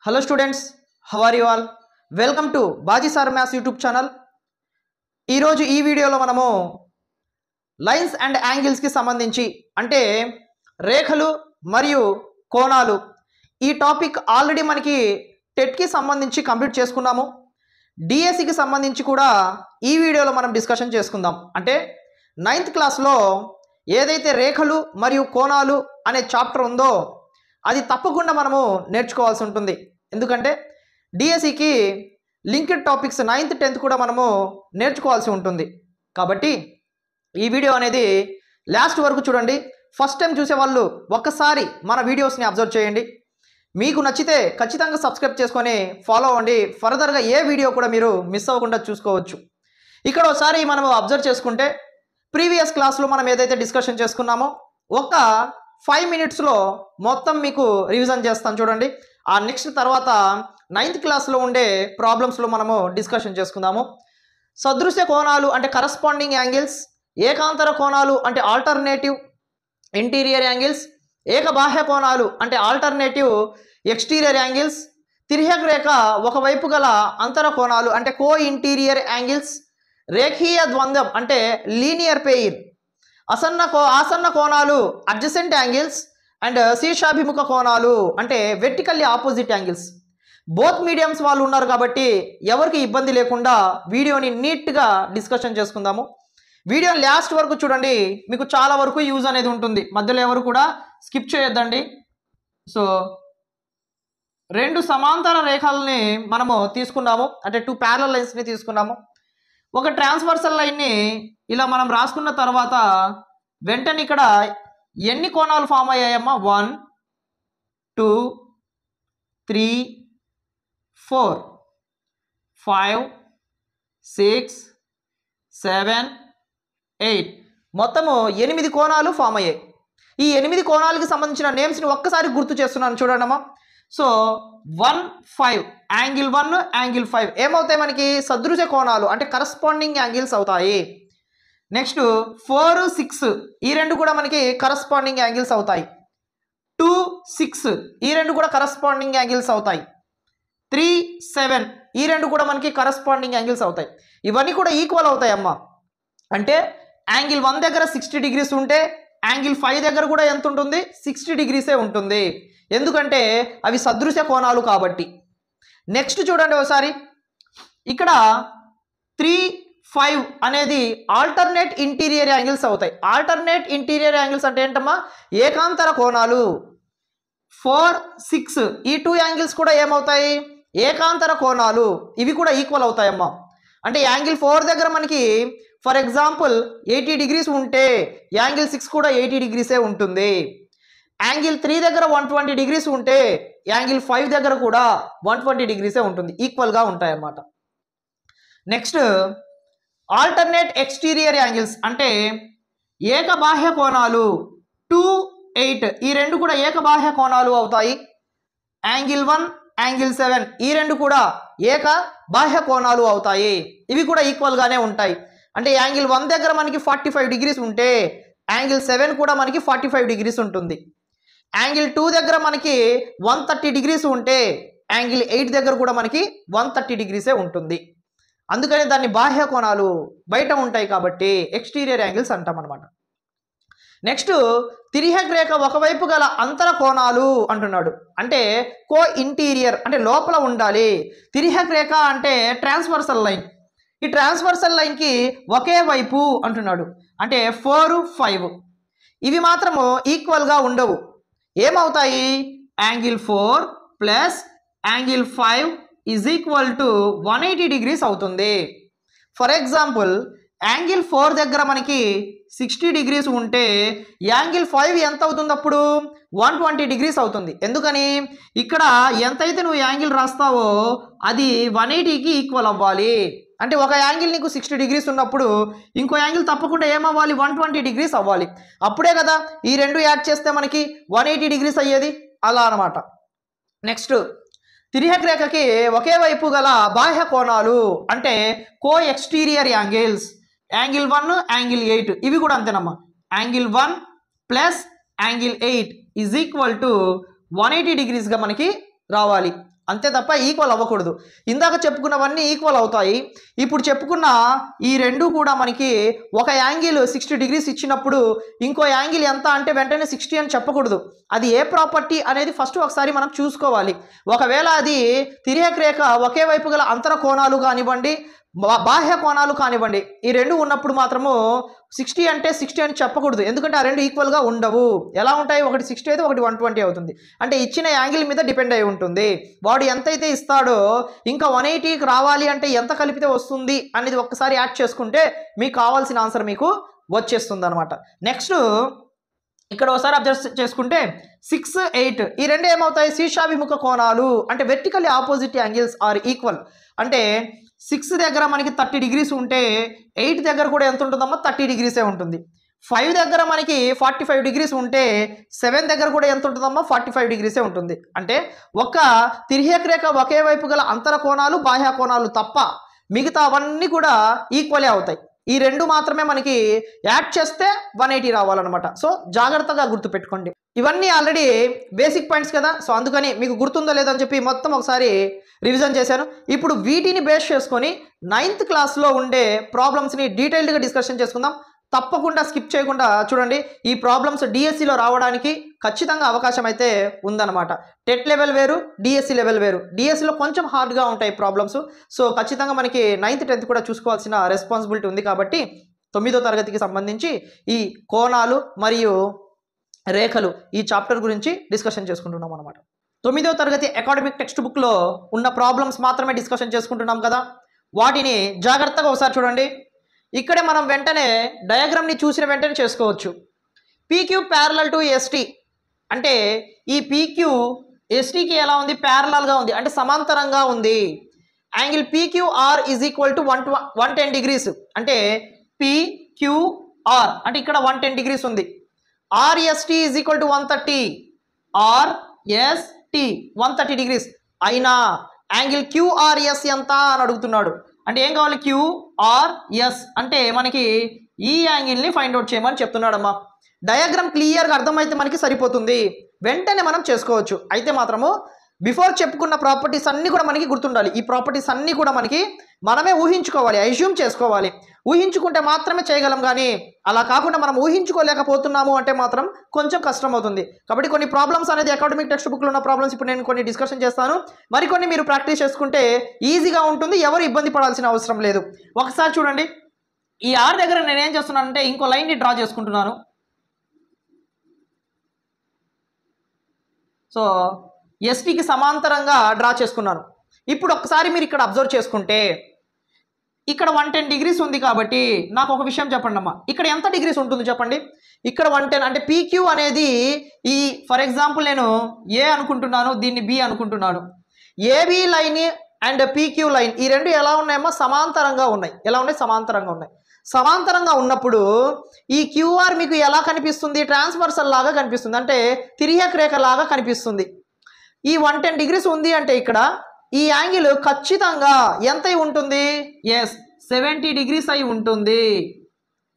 Hello students, how are you all? Welcome to Baji Sir Maths YouTube channel. ఈ రోజు ఈ వీడియోలో మనము లైన్స్ అండ్ యాంగిల్స్ కి సంబంధించి అంటే రేఖలు మరియు కోణాలు ఈ టాపిక్ ఆల్రెడీ మనకి టెట్ కి సంబంధించి కంప్లీట్ చేసుకున్నాము. డిఎస్సి కి సంబంధించి కూడా ఈ వీడియోలో మనం డిస్కషన్ చేసుకుందాం. అంటే 9th క్లాస్లో ఏదైతే రేఖలు మరియు కోణాలు అనే చాప్టర్ ఉందో అది తప్పకుండా మనము నేర్చుకోవాల్సి ఉంటుంది. ఎందుకంటే డిఎస్సికి లింక్డ్ టాపిక్స్ 9th 10th కూడా మనము నేర్చుకోవాల్సి ఉంటుంది. కాబట్టి ఈ వీడియో అనేది లాస్ట్ వరకు చూడండి. ఫస్ట్ టైం చూసే వాళ్ళు ఒక్కసారి మన వీడియోస్ని అబ్జర్వ్ చేయండి. మీకు నచ్చితే ఖచ్చితంగా సబ్స్క్రైబ్ చేసుకొని ఫాలో అవ్వండి. ఫర్దర్గా ఏ వీడియో కూడా మీరు మిస్ అవ్వకుండా చూసుకోవచ్చు. ఇక్కడ ఒకసారి మనము అబ్జర్వ్ చేసుకుంటే ప్రీవియస్ క్లాస్లో మనం ఏదైతే డిస్కషన్ చేసుకున్నామో ఒక 5 minutesలో మొత్తం మీకు రివిజన్ చేస్తాను చూడండి. ఆ నెక్స్ట్ తర్వాత 9th క్లాస్లో ఉండే ప్రాబ్లమ్స్లో మనము డిస్కషన్ చేసుకుందాము. సదృశ్య కోణాలు అంటే కరస్పాండింగ్ యాంగిల్స్, ఏకాంతర కోణాలు అంటే ఆల్టర్నేటివ్ ఇంటీరియర్ యాంగిల్స్, ఏకబాహ్య కోణాలు అంటే ఆల్టర్నేటివ్ ఎక్స్టీరియర్ యాంగిల్స్, తిర్యక్ రేఖ ఒకవైపు గల అంతర కోణాలు అంటే కో ఇంటీరియర్ యాంగిల్స్, రేఖీయ ద్వంద్వం అంటే లీనియర్ పెయిర్, ఆసన్న కోణాలు అడ్జసెంట్ యాంగిల్స్ అండ్ శీర్షాభిముఖ కోణాలు అంటే vertically opposite angles. Both mediums వాళ్ళు ఉన్నారు కాబట్టి ఎవరికి ఇబ్బంది లేకుండా వీడియోని నీట్గా డిస్కషన్ చేసుకుందాము. వీడియోని లాస్ట్ వరకు చూడండి, మీకు చాలా వరకు యూజ్ అనేది ఉంటుంది. మధ్యలో ఎవరు కూడా స్కిప్ చేయొద్దండి. సో 2 సమాంతర రేఖల్ని మనము తీసుకున్నాము, అంటే 2 ప్యారలల్ లైన్స్ని తీసుకున్నాము. ఒక ట్రాన్స్వర్సల్ లైన్ని ఇలా మనం రాసుకున్న తర్వాత వెంటనే ఇక్కడ ఎన్ని కోణాలు ఫామ్ అయ్యాయమ్మా? 1 2 3 4 5 6 7 8 మొత్తము 8 కోణాలు ఫామ్ అయ్యాయి. ఈ 8 కోణాలకు సంబంధించిన నేమ్స్ని ఒక్కసారి గుర్తు చేస్తున్నాను చూడండమ్మా. సో 1 5 యాంగిల్ 1 యాంగిల్ 5 ఏమవుతాయి మనకి? సదృశ కోణాలు అంటే కరస్పాండింగ్ యాంగిల్స్ అవుతాయి. నెక్స్ట్ 4 6 ఈ రెండు కూడా మనకి కరస్పాండింగ్ యాంగిల్స్ అవుతాయి. 2 6 ఈ రెండు కూడా కరస్పాండింగ్ యాంగిల్స్ అవుతాయి. 3 7 ఈ రెండు కూడా మనకి కరస్పాండింగ్ యాంగిల్స్ అవుతాయి. ఇవన్నీ కూడా ఈక్వల్ అవుతాయి అమ్మా. అంటే యాంగిల్ 1 దగ్గర 60 degrees ఉంటే యాంగిల్ 5 దగ్గర కూడా ఎంత ఉంటుంది? 60 degrees ఉంటుంది. ఎందుకంటే అవి సదృశ కోణాలు కాబట్టి. నెక్స్ట్ చూడండి ఒకసారి, ఇక్కడ 3 5 అనేది ఆల్టర్నేట్ ఇంటీరియర్ యాంగిల్స్ అవుతాయి. ఆల్టర్నేట్ ఇంటీరియర్ యాంగిల్స్ అంటే ఏంటమ్మా? ఏకాంతర కోణాలు. 4 6 ఈ 2 యాంగిల్స్ కూడా ఏమవుతాయి? ఏకాంతర కోణాలు. ఇవి కూడా ఈక్వల్ అవుతాయమ్మా. అంటే యాంగిల్ 4 దగ్గర మనకి ఫర్ ఎగ్జాంపుల్ 80 degrees ఉంటే యాంగిల్ 6 కూడా 80 degrees ఉంటుంది. యాంగిల్ 3 దగ్గర 120 degrees ఉంటే యాంగిల్ 5 దగ్గర కూడా 120 degrees ఉంటుంది. ఈక్వల్గా ఉంటాయి అన్నమాట. నెక్స్ట్ ఆల్టర్నేట్ ఎక్స్టీరియర్ యాంగిల్స్ అంటే ఏకబాహ్య కోణాలు. 2 8 ఈ రెండు కూడా ఏకబాహ్య కోణాలు అవుతాయి. యాంగిల్ 1 యాంగిల్ 7 ఈ రెండు కూడా ఏక బాహ్య కోణాలు అవుతాయి. ఇవి కూడా ఈక్వల్గానే ఉంటాయి. అంటే యాంగిల్ 1 దగ్గర మనకి 45 degrees ఉంటే యాంగిల్ 7 కూడా మనకి 45 degrees ఉంటుంది. యాంగిల్ 2 దగ్గర మనకి 130 degrees ఉంటే యాంగిల్ 8 దగ్గర కూడా మనకి 130 degrees ఉంటుంది. అందుకని దాన్ని బాహ్య కోణాలు బయట ఉంటాయి కాబట్టి ఎక్స్టీరియర్ యాంగిల్స్ అంటాం అనమాట. నెక్స్ట్ తిర్యక్ రేఖ ఒకవైపు గల అంతర కోణాలు అంటున్నాడు. అంటే కో ఇంటీరియర్ అంటే లోపల ఉండాలి. తిర్యక్ రేఖ అంటే ట్రాన్స్వర్సల్ లైన్. ఈ ట్రాన్స్వర్సల్ లైన్కి ఒకే వైపు అంటున్నాడు. అంటే 4 5 ఇవి మాత్రము ఈక్వల్గా ఉండవు. ఏమవుతాయి? Angle 4 plus angle 5 is equal to 180 degrees అవుతుంది. ఫర్ ఎగ్జాంపుల్ యాంగిల్ 4 దగ్గర మనకి 60 degrees ఉంటే యాంగిల్ 5 ఎంత అవుతుంది? అప్పుడు 120 degrees అవుతుంది. ఎందుకని? ఇక్కడ ఎంతైతే నువ్వు యాంగిల్ రాస్తావో అది 180కి ఈక్వల్ అవ్వాలి. అంటే ఒక యాంగిల్ నీకు 60 degrees ఉన్నప్పుడు ఇంకో యాంగిల్ తప్పకుండా ఏమవ్వాలి? 120 degrees అవ్వాలి. అప్పుడే కదా ఈ రెండు యాడ్ చేస్తే మనకి 180 degrees అయ్యేది. అలా అనమాట. నెక్స్ట్ తిర్యక్ రేఖకి ఒకే వైపు గల బాహ్య కోణాలు అంటే co exterior angles. Angle 1 angle 8 ఇవి కూడా అంతేనమ్మా. Angle 1 plus angle 8 is equal to 180 degreesగా మనకి రావాలి. అంతే తప్ప ఈక్వల్ అవ్వకూడదు. ఇందాక చెప్పుకున్నవన్నీ ఈక్వల్ అవుతాయి. ఇప్పుడు చెప్పుకున్న ఈ రెండు కూడా మనకి ఒక యాంగిల్ 60 డిగ్రీస్ ఇచ్చినప్పుడు ఇంకో యాంగిల్ ఎంత అంటే వెంటనే 60 అని చెప్పకూడదు. అది ఏ ప్రాపర్టీ అనేది ఫస్ట్ ఒకసారి మనం చూసుకోవాలి. ఒకవేళ అది తిర్యక్ రేఖ ఒకే వైపు గల అంతర కోణాలు కానివ్వండి, బాహ్య కోణాలు కానివ్వండి, ఈ రెండు ఉన్నప్పుడు మాత్రము 60 అంటే 60 అని చెప్పకూడదు. ఎందుకంటే ఆ రెండు ఈక్వల్గా ఉండవు. ఎలా ఉంటాయి? ఒకటి 60 అయితే ఒకటి 120 అవుతుంది. అంటే ఇచ్చిన యాంగిల్ మీద డిపెండ్ అయి ఉంటుంది. వాడు ఎంతైతే ఇస్తాడో ఇంకా 180కి రావాలి అంటే ఎంత కలిపితే వస్తుంది అనేది ఒక్కసారి యాడ్ చేసుకుంటే మీకు కావాల్సిన ఆన్సర్ మీకు వచ్చేస్తుంది అనమాట. నెక్స్ట్ ఇక్కడ ఒకసారి అబ్జర్వ్ చేసుకుంటే 6, 8 ఈ రెండు ఏమవుతాయి? శీర్షాభిముఖ కోణాలు అంటే vertically opposite angles are equal. అంటే 6 దగ్గర మనకి 30 డిగ్రీస్ ఉంటే 8 దగ్గర కూడా ఎంత ఉంటుందమ్మా? 30 డిగ్రీసే ఉంటుంది. 5 దగ్గర మనకి 45 డిగ్రీస్ ఉంటే 7 దగ్గర కూడా ఎంత ఉంటుందమ్మా? 45 డిగ్రీసే ఉంటుంది. అంటే ఒక తిర్యక్ రేఖ ఒకే వైపు గల అంతర కోణాలు బాహ్య కోణాలు తప్ప మిగతా అవన్నీ కూడా ఈక్వలే అవుతాయి. ఈ రెండు మాత్రమే మనకి యాడ్ చేస్తే 180 రావాలన్నమాట. సో జాగ్రత్తగా గుర్తుపెట్టుకోండి. ఇవన్నీ ఆల్రెడీ బేసిక్ పాయింట్స్ కదా, సో అందుకని మీకు గుర్తుందో లేదో అని చెప్పి మొత్తం ఒకసారి రివిజన్ చేశాను. ఇప్పుడు వీటిని బేస్ చేసుకొని 9th క్లాస్లో ఉండే ప్రాబ్లమ్స్ని డీటెయిల్డ్గా డిస్కషన్ చేసుకుందాం. తప్పకుండా స్కిప్ చేయకుండా చూడండి. ఈ ప్రాబ్లమ్స్ డిఎస్సిలో రావడానికి ఖచ్చితంగా అవకాశం అయితే ఉందన్నమాట. టెట్ లెవెల్ వేరు, డిఎస్సి లెవెల్ వేరు. డిఎస్సిలో కొంచెం హార్డ్గా ఉంటాయి ప్రాబ్లమ్స్. సో ఖచ్చితంగా మనకి 9th, 10th కూడా చూసుకోవాల్సిన రెస్పాన్సిబిలిటీ ఉంది. కాబట్టి 9వ తరగతికి సంబంధించి ఈ కోణాలు మరియు రేఖలు ఈ చాప్టర్ గురించి డిస్కషన్ చేసుకుంటున్నాం అనమాట. 9వ తరగతి అకాడమిక్ టెక్స్ట్ బుక్లో ఉన్న ప్రాబ్లమ్స్ మాత్రమే డిస్కషన్ చేసుకుంటున్నాం కదా, వాటిని జాగ్రత్తగా ఒకసారి చూడండి. ఇక్కడే మనం వెంటనే డయాగ్రామ్ని చూసిన వెంటనే చేసుకోవచ్చు. పీక్యూ ప్యారలల్ టు ఎస్టీ అంటే ఈ పీక్యూ ఎస్టీకి ఎలా ఉంది? ప్యారలల్గా ఉంది, అంటే సమాంతరంగా ఉంది. Angle PQR is equal to 110 degrees. అంటే పీక్యూఆర్ అంటే ఇక్కడ 110 డిగ్రీస్ ఉంది. ఆర్ఎస్టీ ఈజ్ ఈక్వల్ టు 130. ఆర్ఎస్టీ 130 డిగ్రీస్ అయినా యాంగిల్ క్యూఆర్ఎస్ ఎంత అని అడుగుతున్నాడు. అంటే ఏం కావాలి? క్యూఆర్ఎస్ అంటే మనకి ఈ యాంగిల్ని ఫైండ్ అవుట్ చేయమని చెప్తున్నాడమ్మా. డయాగ్రామ్ క్లియర్గా అర్థమైతే మనకి సరిపోతుంది, వెంటనే మనం చేసుకోవచ్చు. అయితే మాత్రము బిఫోర్ చెప్పుకున్న ప్రాపర్టీస్ అన్నీ కూడా మనకి గుర్తుండాలి. ఈ ప్రాపర్టీస్ అన్నీ కూడా మనకి మనమే ఊహించుకోవాలి, అజ్యూమ్ చేసుకోవాలి. ఊహించుకుంటే మాత్రమే చేయగలం, కానీ అలా కాకుండా మనం ఊహించుకోలేకపోతున్నాము అంటే మాత్రం కొంచెం కష్టం అవుతుంది. కాబట్టి కొన్ని ప్రాబ్లమ్స్ అనేది అకాడమిక్ టెక్స్ట్ బుక్లో ఉన్న ప్రాబ్లమ్స్ ఇప్పుడు నేను కొన్ని డిస్కషన్ చేస్తాను. మరికొన్ని మీరు ప్రాక్టీస్ చేసుకుంటే ఈజీగా ఉంటుంది, ఎవరు ఇబ్బంది పడాల్సిన అవసరం లేదు. ఒకసారి చూడండి. ఈ ఆర్ దగ్గర నేను ఏం చేస్తున్నానంటే ఇంకో లైన్ని డ్రా చేసుకుంటున్నాను. సో ఎస్టీకి సమాంతరంగా డ్రా చేసుకున్నాను. ఇప్పుడు ఒకసారి మీరు ఇక్కడ అబ్జర్వ్ చేసుకుంటే ఇక్కడ 110 డిగ్రీస్ ఉంది. కాబట్టి నాకు ఒక విషయం చెప్పండి అమ్మా, ఇక్కడ ఎంత డిగ్రీస్ ఉంటుంది చెప్పండి? ఇక్కడ 110 అంటే పీక్యూ అనేది ఈ ఫర్ ఎగ్జాంపుల్ నేను ఏ అనుకుంటున్నాను, దీన్ని బి అనుకుంటున్నాను. AB line and PQ line ఈ రెండు ఎలా ఉన్నాయమ్మా? సమాంతరంగా ఉన్నాయి. ఎలా ఉన్నాయి? సమాంతరంగా ఉన్నాయి. సమాంతరంగా ఉన్నప్పుడు ఈ క్యూఆర్ మీకు ఎలా కనిపిస్తుంది? ట్రాన్స్వర్సల్ లాగా కనిపిస్తుంది, అంటే తిర్యక్ రేఖ లాగా కనిపిస్తుంది. ఈ 110 డిగ్రీస్ ఉంది అంటే ఇక్కడ ఈ యాంగిల్ ఖచ్చితంగా ఎంత అయి ఉంటుంది? ఎస్ 70 డిగ్రీస్ అయి ఉంటుంది.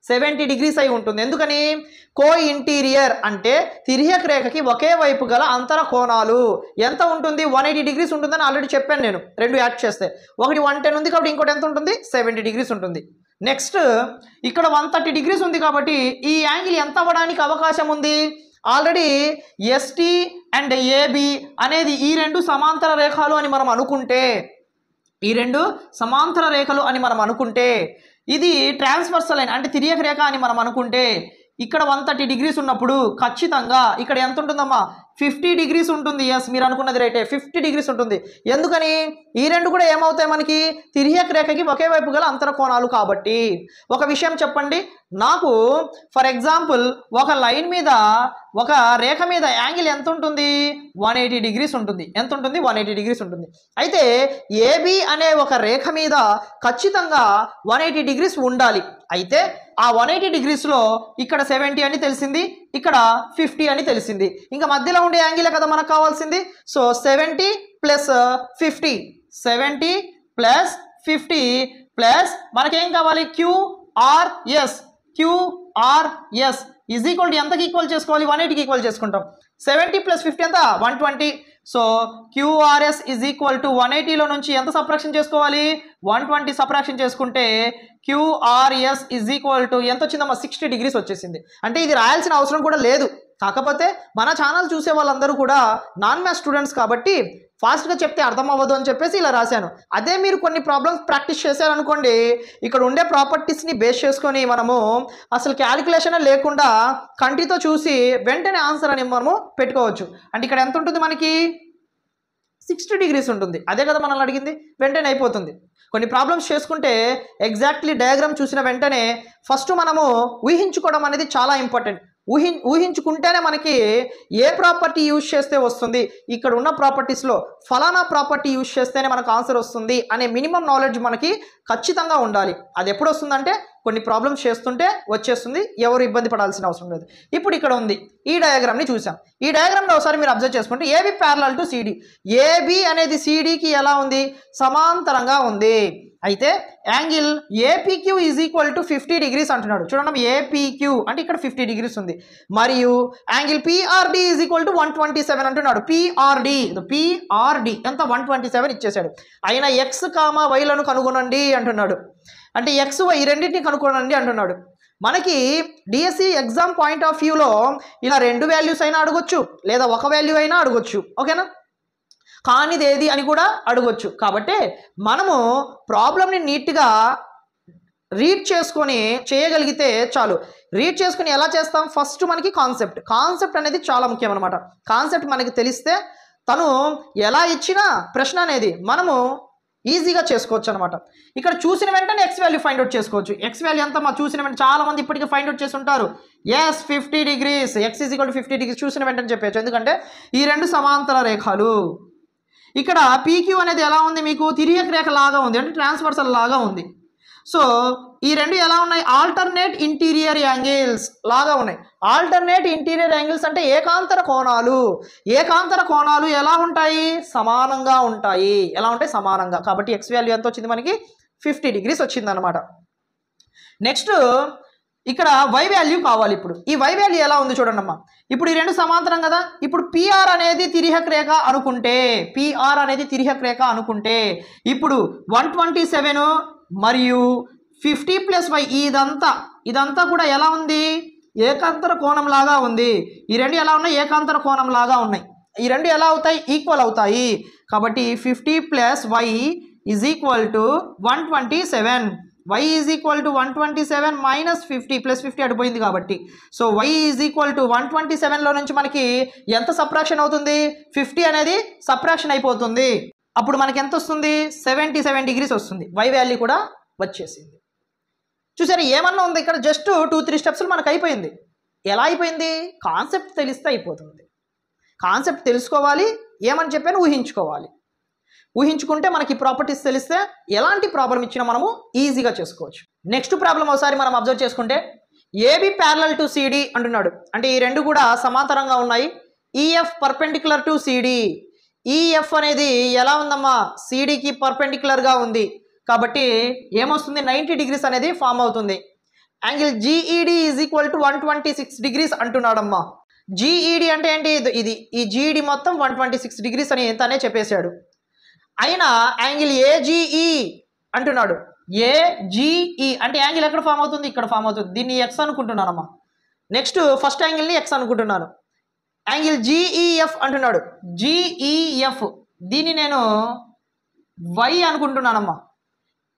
70 డిగ్రీస్ అయి ఉంటుంది. ఎందుకని? కో ఇంటీరియర్ అంటే తిర్యక్ రేఖకి ఒకే వైపు గల అంతర కోణాలు ఎంత ఉంటుంది? 180 డిగ్రీస్ ఉంటుందని ఆల్రెడీ చెప్పాను నేను. రెండు యాడ్ చేస్తే ఒకటి 110 ఉంది కాబట్టి ఇంకోటి ఎంత ఉంటుంది? 70 డిగ్రీస్ ఉంటుంది. నెక్స్ట్ ఇక్కడ 130 డిగ్రీస్ ఉంది కాబట్టి ఈ యాంగిల్ ఎంత అవ్వడానికి అవకాశం ఉంది? ఆల్రెడీ ఎస్టీ అండ్ ఏబి అనేది ఈ రెండు సమాంతర రేఖలు అని మనం అనుకుంటే, ఈ రెండు సమాంతర రేఖలు అని మనం అనుకుంటే, ఇది ట్రాన్స్వర్సల్ లైన్ అంటే తిర్యక్ రేఖ అని మనం అనుకుంటే, ఇక్కడ 130 డిగ్రీస్ ఉన్నప్పుడు ఖచ్చితంగా ఇక్కడ ఎంత ఉంటుందమ్మా? 50 డిగ్రీస్ ఉంటుంది. ఎస్ మీరు అనుకున్నది రైటే, 50 డిగ్రీస్ ఉంటుంది. ఎందుకని? ఈ రెండు కూడా ఏమవుతాయి మనకి? తిర్యక్ రేఖకి ఒకే వైపు గల అంతర కోణాలు కాబట్టి. ఒక విషయం చెప్పండి, నాకు ఫర్ ఎగ్జాంపుల్ ఒక లైన్ మీద ఒక రేఖ మీద యాంగిల్ ఎంత ఉంటుంది? 180 డిగ్రీస్ ఉంటుంది. ఎంత ఉంటుంది? 180 డిగ్రీస్ ఉంటుంది. అయితే ఏబి అనే ఒక రేఖ మీద ఖచ్చితంగా 180 డిగ్రీస్ ఉండాలి. అయితే ఆ 180 డిగ్రీస్లో ఇక్కడ 70 అని తెలిసింది, ఇక్కడ 50 అని తెలిసింది. ఇంకా మధ్యలో ఉండే యాంగిలే కదా మనకు కావాల్సింది. సో 70 ప్లస్ 50, 70 ప్లస్ 50 ప్లస్ మనకేం కావాలి? QRS. QRS is equal to ఎంతకి ఈక్వల్ చేసుకోవాలి? 180కి ఈక్వల్ చేసుకుంటాం. 70 ప్లస్ 50 ఎంత? 120. So QRS is equal to 180లో నుంచి ఎంత సబ్ట్రాక్షన్ చేసుకోవాలి 120 సబ్ట్రాక్షన్ చేసుకుంటే క్యూఆర్ఎస్ ఈజ్ ఈక్వల్ టు ఎంత వచ్చిందమ్మా 60 డిగ్రీస్ వచ్చేసింది. అంటే ఇది రాయాల్సిన అవసరం కూడా లేదు. కాకపోతే మన ఛానల్ చూసే వాళ్ళందరూ కూడా నాన్ మ్యాథ్స్ స్టూడెంట్స్ కాబట్టి ఫాస్ట్గా చెప్తే అర్థం అవ్వదు అని చెప్పేసి ఇలా రాశాను. అదే మీరు కొన్ని ప్రాబ్లమ్స్ ప్రాక్టీస్ చేశారనుకోండి, ఇక్కడ ఉండే ప్రాపర్టీస్ని బేస్ చేసుకొని మనము అసలు క్యాలిక్యులేషన్ లేకుండా కంటితో చూసి వెంటనే ఆన్సర్ అని మనము పెట్టుకోవచ్చు. అంటే ఇక్కడ ఎంత ఉంటుంది మనకి 60 డిగ్రీస్ ఉంటుంది. అదే కదా మనల్ని అడిగింది, వెంటనే అయిపోతుంది. కొన్ని ప్రాబ్లమ్స్ చేసుకుంటే ఎగ్జాక్ట్లీ డయాగ్రామ్ చూసిన వెంటనే ఫస్ట్ మనము ఊహించుకోవడం అనేది చాలా ఇంపార్టెంట్. ఊహించుకుంటేనే మనకి ఏ ప్రాపర్టీ యూజ్ చేస్తే వస్తుంది, ఇక్కడ ఉన్న ప్రాపర్టీస్లో ఫలానా ప్రాపర్టీ యూజ్ చేస్తేనే మనకు ఆన్సర్ వస్తుంది అనే మినిమం నాలెడ్జ్ మనకి ఖచ్చితంగా ఉండాలి. అది ఎప్పుడు వస్తుందంటే కొన్ని ప్రాబ్లమ్స్ చేస్తుంటే వచ్చేస్తుంది, ఎవరు ఇబ్బంది పడాల్సిన అవసరం లేదు. ఇప్పుడు ఇక్కడ ఉంది, ఈ డయాగ్రామ్ని చూసాం. ఈ డయాగ్రామ్లో ఒకసారి మీరు అబ్జర్వ్ చేసుకుంటే AB parallel to CD, AB అనేది సిడికి ఎలా ఉంది సమాంతరంగా ఉంది. అయితే angle APQ is equal to 50 degrees అంటున్నాడు. చూడండి ఏపీక్యూ అంటే ఇక్కడ 50 డిగ్రీస్ ఉంది. మరియు angle PRD is equal to 127 అంటున్నాడు. పిఆర్డి ఎంత 127 ఇచ్చేసాడు. అయినా ఎక్స్ కామా వైలను కనుగొనండి అంటున్నాడు. అంటే ఎక్స్ వై రెండింటిని కనుగొనండి అంటున్నాడు. మనకి డిఎస్సి ఎగ్జామ్ పాయింట్ ఆఫ్ వ్యూలో ఇలా 2 వాల్యూస్ అయినా అడగొచ్చు, లేదా ఒక వాల్యూ అయినా అడగొచ్చు. ఓకేనా, కానిది ఏది అని కూడా అడగొచ్చు. కాబట్టి మనము ప్రాబ్లమ్ని నీట్గా రీడ్ చేసుకొని చేయగలిగితే చాలు. రీడ్ చేసుకుని ఎలా చేస్తాం, ఫస్ట్ మనకి కాన్సెప్ట్ అనేది చాలా ముఖ్యం అనమాట. కాన్సెప్ట్ మనకి తెలిస్తే తను ఎలా ఇచ్చినా ప్రశ్న అనేది మనము ఈజీగా చేసుకోవచ్చు అనమాట. ఇక్కడ చూసిన వెంటనే ఎక్స్ వాల్యూ ఫైండ్ అవుట్ చేసుకోవచ్చు. ఎక్స్ వాల్యూ ఎంత చూసిన వెంటనే చాలా మంది ఇప్పటికీ ఫైండ్ అవుట్ చేసి ఉంటారు. Yes 50 degrees, x is equal to 50 degrees చూసిన వెంటనే చెప్పచ్చు. ఎందుకంటే ఈ రెండు సమాంతర రేఖలు. ఇక్కడ పీక్యూ అనేది ఎలా ఉంది, మీకు తిరియక్ రేఖ లాగా ఉంది, అంటే ట్రాన్స్వర్సల్ లాగా ఉంది. సో ఈ రెండు ఎలా ఉన్నాయి, ఆల్టర్నేట్ ఇంటీరియర్ యాంగిల్స్ లాగా ఉన్నాయి. ఆల్టర్నేట్ ఇంటీరియర్ యాంగిల్స్ అంటే ఏకాంతర కోణాలు. ఏకాంతర కోణాలు ఎలా ఉంటాయి, సమానంగా ఉంటాయి. ఎలా ఉంటాయి, సమానంగా. కాబట్టి ఎక్స్ వాల్యూ ఎంత వచ్చింది మనకి 50 డిగ్రీస్ వచ్చింది అనమాట. నెక్స్ట్ ఇక్కడ వై వాల్యూ కావాలి. ఇప్పుడు ఈ వై వాల్యూ ఎలా ఉంది చూడండి అమ్మా. ఇప్పుడు ఈ రెండు సమాంతరం కదా. ఇప్పుడు పిఆర్ అనేది తిరియక్ రేఖ అనుకుంటే, ఇప్పుడు 127 మరియు 50 + y ఇదంతా కూడా ఎలా ఉంది, ఏకాంతర కోణం లాగా ఉంది. ఈ రెండు ఎలా ఉన్నాయి, ఏకాంతర కోణం లాగా ఉన్నాయి. ఈ రెండు ఎలా అవుతాయి, ఈక్వల్ అవుతాయి. కాబట్టి 50 + y is equal to 127. y is equal to 127 minus 50 + 50 అడిపోయింది కాబట్టి. So y is equal to 127లో నుంచి మనకి ఎంత సబ్ట్రాక్షన్ అవుతుంది, 50 అనేది సబ్ట్రాక్షన్ అయిపోతుంది. అప్పుడు మనకి ఎంత వస్తుంది, 77 డిగ్రీస్ వస్తుంది. y వాల్యూ కూడా వచ్చేసింది. చూసారు, ఏమన్నా ఉంది ఇక్కడ, జస్ట్ 2-3 స్టెప్స్లో మనకు అయిపోయింది. ఎలా అయిపోయింది, కాన్సెప్ట్ తెలిస్తే అయిపోతుంది. కాన్సెప్ట్ తెలుసుకోవాలి, ఏమని చెప్పాను ఊహించుకోవాలి. ఊహించుకుంటే మనకి ప్రాపర్టీస్ తెలిస్తే ఎలాంటి ప్రాబ్లం ఇచ్చినా మనము ఈజీగా చేసుకోవచ్చు. నెక్స్ట్ ప్రాబ్లం ఒకసారి మనం అబ్జర్వ్ చేసుకుంటే ఏబి ప్యారలల్ టు సిడి అంటున్నాడు. అంటే ఈ రెండు కూడా సమాంతరంగా ఉన్నాయి. EF perpendicular to CD. EF అనేది ఎలా ఉందమ్మా, సిడికి పర్పెండిక్యులర్గా ఉంది. కాబట్టి ఏమొస్తుంది, 90 డిగ్రీస్ అనేది ఫామ్ అవుతుంది. Angle GED is equal to 126 degrees అంటున్నాడమ్మా. జిఈడి అంటే ఏంటి, ఇది ఈ జిఈడి మొత్తం 126 డిగ్రీస్ అని తనే చెప్పేశాడు. అయినా యాంగిల్ ఏజీఈ అంటున్నాడు. ఏజీఈ అంటే యాంగిల్ ఎక్కడ ఫామ్ అవుతుంది, ఇక్కడ ఫామ్ అవుతుంది. దీన్ని ఎక్స్ అనుకుంటున్నానమ్మా. నెక్స్ట్ ఫస్ట్ యాంగిల్ని ఎక్స్ అనుకుంటున్నాను. యాంగిల్ జీఈఎఫ్ అంటున్నాడు. జీఈఎఫ్ దీన్ని నేను వై అనుకుంటున్నానమ్మా.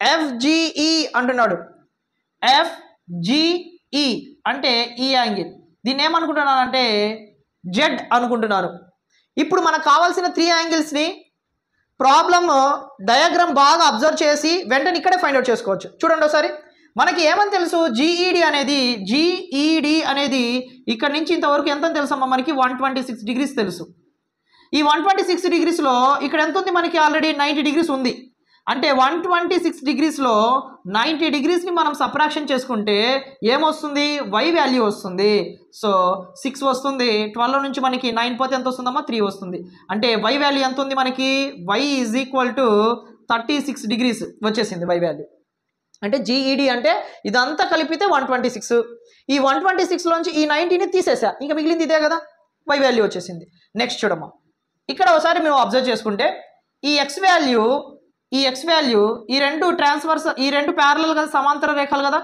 ఎఫ్జిఈ అంటున్నాడు. ఎఫ్జిఈ అంటే ఈ యాంగిల్. దీన్ని ఏమనుకుంటున్నానంటే జెడ్ అనుకుంటున్నాను. ఇప్పుడు మనకు కావాల్సిన 3 యాంగిల్స్ని ప్రాబ్లమ్ డయాగ్రామ్ బాగా అబ్జర్వ్ చేసి వెంటనే ఇక్కడే ఫైండ్ అవుట్ చేసుకోవచ్చు. చూడండి ఒకసారి, మనకి ఏమని తెలుసు, జీఈడి అనేది ఇక్కడ నుంచి ఇంతవరకు ఎంత తెలుసమ్మా, మనకి 126 డిగ్రీస్ తెలుసు. ఈ 126 డిగ్రీస్లో ఇక్కడ ఎంత ఉంది, మనకి ఆల్రెడీ 90 డిగ్రీస్ ఉంది. అంటే 126 డిగ్రీస్లో 90 డిగ్రీస్ని మనం సబ్ట్రాక్షన్ చేసుకుంటే ఏమొస్తుంది, వై వాల్యూ వస్తుంది. సో 6 వస్తుంది. 12 నుంచి మనకి 9 పోతే ఎంత వస్తుందమ్మా, 3 వస్తుంది. అంటే వై వాల్యూ ఎంత ఉంది మనకి, y is equal to 36 degrees వచ్చేసింది వై వాల్యూ. అంటే జీఈడి అంటే ఇదంతా కలిపితే 126. ఈ 126లోంచి ఈ 90ని తీసేసా, ఇంకా మిగిలింది ఇదే కదా, వై వాల్యూ వచ్చేసింది. నెక్స్ట్ చూడమ్మా, ఇక్కడ ఒకసారి మేము అబ్జర్వ్ చేసుకుంటే ఈ ఎక్స్ వాల్యూ ఈ రెండు ట్రాన్స్వర్స్, ఈ రెండు ప్యారలల్ కదా, సమాంతర రేఖలు కదా.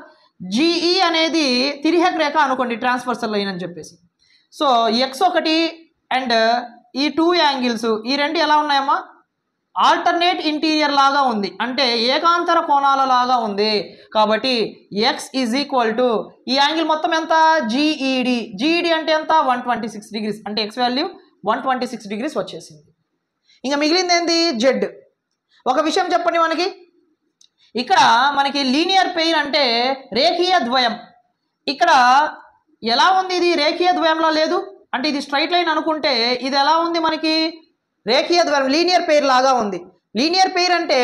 జీఈ అనేది తిర్యక్ రేఖ అనుకోండి, ట్రాన్స్వర్సల్ లైన్ అని చెప్పేసి. సో x1 అండ్ ఈ 2 యాంగిల్స్, ఈ రెండు ఎలా ఉన్నాయమ్మా, ఆల్టర్నేట్ ఇంటీరియర్ లాగా ఉంది, అంటే ఏకాంతర కోణాల లాగా ఉంది. కాబట్టి x ఈజ్ ఈక్వల్ టు ఈ యాంగిల్ మొత్తం ఎంత, జీఈడి అంటే ఎంత, 126 డిగ్రీస్. అంటే x వాల్యూ 126 డిగ్రీస్ వచ్చేసింది. ఇంకా మిగిలింది ఏంది, జెడ్. ఒక విషయం చెప్పండి, ఇక్కడ మనకి లీనియర్ పెయిర్ అంటే రేఖీయ ద్వయం. ఇక్కడ ఎలా ఉంది, ఇది రేఖీయ ద్వయంలో లేదు, అంటే ఇది స్ట్రైట్ లైన్ అనుకుంటే ఇది ఎలా ఉంది, మనకి రేఖీయ ద్వయం లీనియర్ పెయిర్ లాగా ఉంది. లీనియర్ పెయిర్ అంటే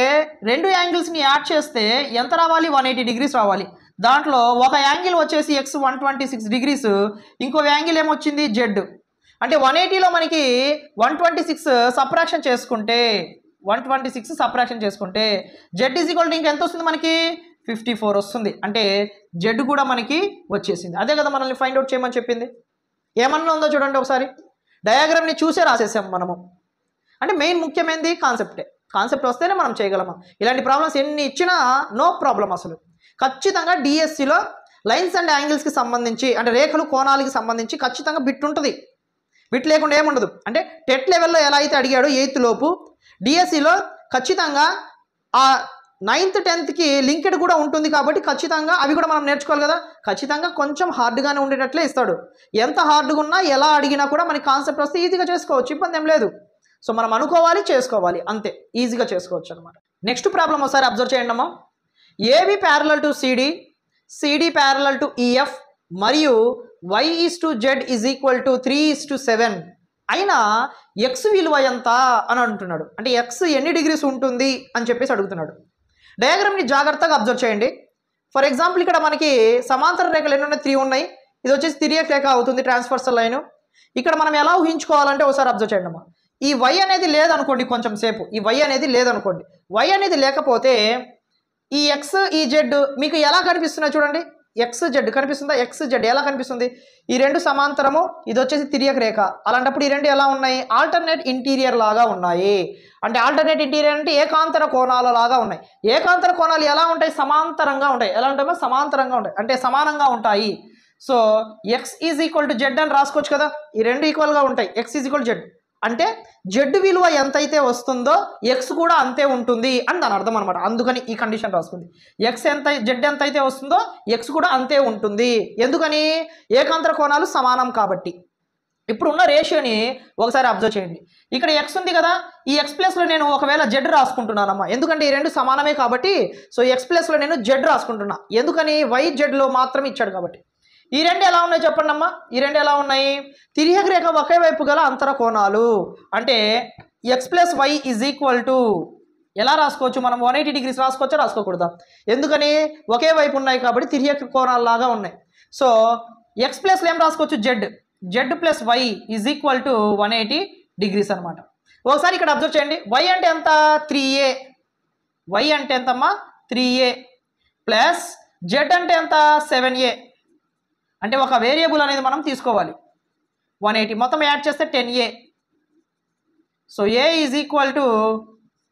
రెండు యాంగిల్స్ని యాడ్ చేస్తే ఎంత రావాలి, 180 డిగ్రీస్ రావాలి. దాంట్లో ఒక యాంగిల్ వచ్చేసి x 126 డిగ్రీస్, ఇంకో యాంగిల్ ఏమొచ్చింది, జెడ్. అంటే 180లో మనకి 126 సబ్ట్రాక్షన్ చేసుకుంటే జెడ్ ఈజ్ ఈక్వల్ టు ఇంకా ఎంత వస్తుంది, మనకి 54 వస్తుంది. అంటే జెడ్ కూడా మనకి వచ్చేసింది. అదే కదా మనల్ని ఫైండ్ అవుట్ చేయమని చెప్పింది. ఏమన్నా ఉందో చూడండి ఒకసారి, డయాగ్రామ్ని చూసే రాసేసాం మనము. అంటే మెయిన్ ముఖ్యమైనది కాన్సెప్ట్ వస్తేనే మనం చేయగలము. ఇలాంటి ప్రాబ్లమ్స్ ఎన్ని ఇచ్చినా నో ప్రాబ్లం. అసలు ఖచ్చితంగా డిఎస్సిలో లైన్స్ అండ్ యాంగిల్స్కి సంబంధించి, అంటే రేఖలు కోణాలకి సంబంధించి ఖచ్చితంగా బిట్ ఉంటుంది. బిట్ లేకుండా ఏముండదు. అంటే టెట్ లెవెల్లో ఎలా అయితే అడిగాడో 8th లోపు, డిఎస్సిలో ఖచ్చితంగా ఆ 9th 10thకి లింక్డ్ కూడా ఉంటుంది. కాబట్టి ఖచ్చితంగా అవి కూడా మనం నేర్చుకోవాలి కదా. ఖచ్చితంగా కొంచెం హార్డ్గానే ఉండేటట్లే ఇస్తాడు. ఎంత హార్డ్గా ఉన్నా ఎలా అడిగినా కూడా మనకి కాన్సెప్ట్ వస్తే ఈజీగా చేసుకోవచ్చు, ఇబ్బంది ఏం లేదు. సో మనం అనుకోవాలి, చేసుకోవాలి, అంతే, ఈజీగా చేసుకోవచ్చు అనమాట. నెక్స్ట్ ప్రాబ్లం ఒకసారి అబ్జర్వ్ చేయండి అమ్మా. AB parallel to CD, CD parallel to EF మరియు y/z ఈజ్ ఈక్వల్ టు 3:7 అయినా ఎక్స్ విలువ ఎంత అని అంటున్నాడు. అంటే ఎక్స్ ఎన్ని డిగ్రీస్ ఉంటుంది అని చెప్పేసి అడుగుతున్నాడు. డయాగ్రామ్ని జాగ్రత్తగా అబ్జర్వ్ చేయండి. ఫర్ ఎగ్జాంపుల్ ఇక్కడ మనకి సమాంతర రేఖలు ఎన్ని ఉన్నాయి, 3 ఉన్నాయి. ఇది వచ్చేసి తిర్యక్ రేఖ అవుతుంది, ట్రాన్స్వర్సల్ లైన్. ఇక్కడ మనం ఎలా ఊహించుకోవాలంటే ఒకసారి అబ్జర్వ్ చేయండి అమ్మా. ఈ y అనేది లేదనుకోండి, కొంచెం సేపు ఈ y అనేది లేదనుకోండి. y అనేది లేకపోతే ఈ x ఈ z మీకు ఎలా కనిపిస్తున్నాయి చూడండి. XZ కనిపిస్తుందా, XZ ఎలా కనిపిస్తుంది, ఈ రెండు సమాంతరము, ఇది వచ్చేసి తిర్యక్ రేఖ. అలాంటప్పుడు ఈ రెండు ఎలా ఉన్నాయి, ఆల్టర్నేట్ ఇంటీరియర్ లాగా ఉన్నాయి. అంటే ఆల్టర్నేట్ ఇంటీరియర్ అంటే ఏకాంతర కోణాల లాగా ఉన్నాయి. ఏకాంతర కోణాలు ఎలా ఉంటాయి, సమాంతరంగా ఉంటాయి. ఎలా ఉంటాయో సమాంతరంగా ఉంటాయి, అంటే సమానంగా ఉంటాయి. So x is equal to Z అని రాసుకోవచ్చు కదా. ఈ రెండు ఈక్వల్గా ఉంటాయి. x ఈజ్ ఈక్వల్ జెడ్ అంటే జెడ్ విలువ ఎంతైతే వస్తుందో ఎక్స్ కూడా అంతే ఉంటుంది అని దాని అర్థం అనమాట. అందుకని ఈ కండిషన్ రాసుకుంది. జెడ్ ఎంత అయితే వస్తుందో ఎక్స్ కూడా అంతే ఉంటుంది. ఎందుకని, ఏకాంతర కోణాలు సమానం కాబట్టి. ఇప్పుడు ఉన్న రేషియోని ఒకసారి అబ్జర్వ్ చేయండి. ఇక్కడ ఎక్స్ ఉంది కదా, ఈ ఎక్స్ ప్లస్లో నేను ఒకవేళ జెడ్ రాసుకుంటున్నానమ్మా. ఎందుకంటే ఈ రెండు సమానమే కాబట్టి. సో ఎక్స్ ప్లస్లో నేను జెడ్ రాసుకుంటున్నా. ఎందుకని, వై జెడ్లో మాత్రం ఇచ్చాడు కాబట్టి. ఈ రెండు ఎలా ఉన్నాయి చెప్పండి అమ్మా. ఈ రెండు ఎలా ఉన్నాయి, తిర్యక్ రేఖ ఒకే వైపు గల అంతర కోణాలు. అంటే x+y ఈజ్ ఈక్వల్ టు ఎలా రాసుకోవచ్చు మనం, 180 డిగ్రీస్ రాసుకోవచ్చా, రాసుకోకూడదా? ఎందుకని, ఒకే వైపు ఉన్నాయి కాబట్టి తిర్యక్ కోణాలు లాగా ఉన్నాయి. సో x ప్లస్లో ఏం రాసుకోవచ్చు, z+y is equal to 180 degrees అనమాట. ఒకసారి ఇక్కడ అబ్జర్వ్ చేయండి. y అంటే ఎంత, 3a. y అంటే ఎంతమ్మా, 3a ప్లస్ z అంటే ఎంత, 7a. అంటే ఒక వేరియబుల్ అనేది మనం తీసుకోవాలి. 180 మొత్తం యాడ్ చేస్తే 10a. So a is equal to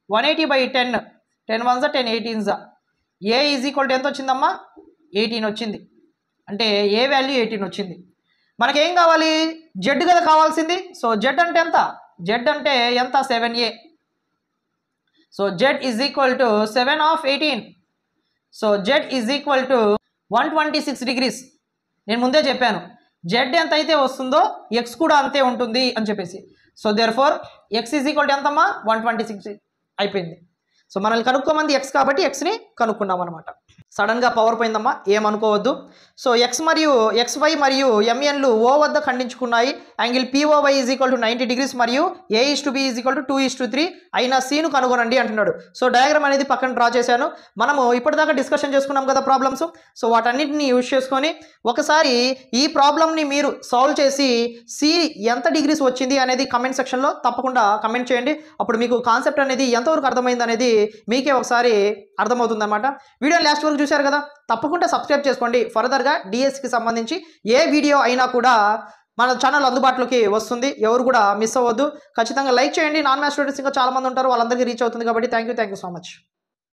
180/10. 10 1s 10 18s. a is equal to ఎంత వచ్చిందమ్మా, 18 వచ్చింది. అంటే a వాల్యూ 18 వచ్చింది. మనకేం కావాలి, జెడ్ కదా కావాల్సింది. సో జెడ్ అంటే ఎంత, జెడ్ అంటే ఎంత, 7a. So Z is equal to 7/18. So Z is equal to 126 degrees. నేను ముందే చెప్పాను, జెడ్ ఎంత అయితే వస్తుందో ఎక్స్ కూడా అంతే ఉంటుంది అని చెప్పేసి. So therefore X is equal to ఎంతమ్మా, 126 అయిపోయింది. సో మనల్ని కనుక్కోమంది ఎక్స్ కాబట్టి ఎక్స్ని కనుక్కున్నాం అనమాట. సడన్గా పవర్ పోయిందమ్మా, ఏమనుకోవద్దు. సో XY మరియు MNలు O వద్ద ఖండించుకున్నాయి. Angle POY is equal to 90 degrees మరియు A/B ఈజ్ ఈక్వల్ టు 2:3 అయిన Cను కనుగొనండి అంటున్నాడు. సో డయాగ్రామ్ అనేది పక్కన డ్రా చేశాను. మనము ఇప్పటిదాకా డిస్కషన్ చేసుకున్నాం కదా ప్రాబ్లమ్స్. సో వాటన్నిటిని యూజ్ చేసుకొని ఒకసారి ఈ ప్రాబ్లమ్ని మీరు సాల్వ్ చేసి C ఎంత డిగ్రీస్ వచ్చింది అనేది కమెంట్ సెక్షన్లో తప్పకుండా కమెంట్ చేయండి. అప్పుడు మీకు కాన్సెప్ట్ అనేది ఎంతవరకు అర్థమైంది అనేది మీకే ఒకసారి అర్థమవుతుంది అనమాట. వీడియో లాస్ట్ వరకు చూశారు కదా, తప్పకుండా సబ్స్క్రైబ్ చేసుకోండి. ఫర్దర్గా డిఎస్సికి సంబంధించి ఏ వీడియో అయినా కూడా మన ఛానల్ అందుబాటులోకి వస్తుంది. ఎవరు కూడా మిస్ అవ్వద్దు. ఖచ్చితంగా లైక్ చేయండి. నాన్ మ్యాథ్స్ స్టూడెంట్స్ ఇంకా చాలామంది ఉంటారు, వాళ్ళందరికీ రీచ్ అవుతుంది కాబట్టి థ్యాంక్ యూ సో మచ్.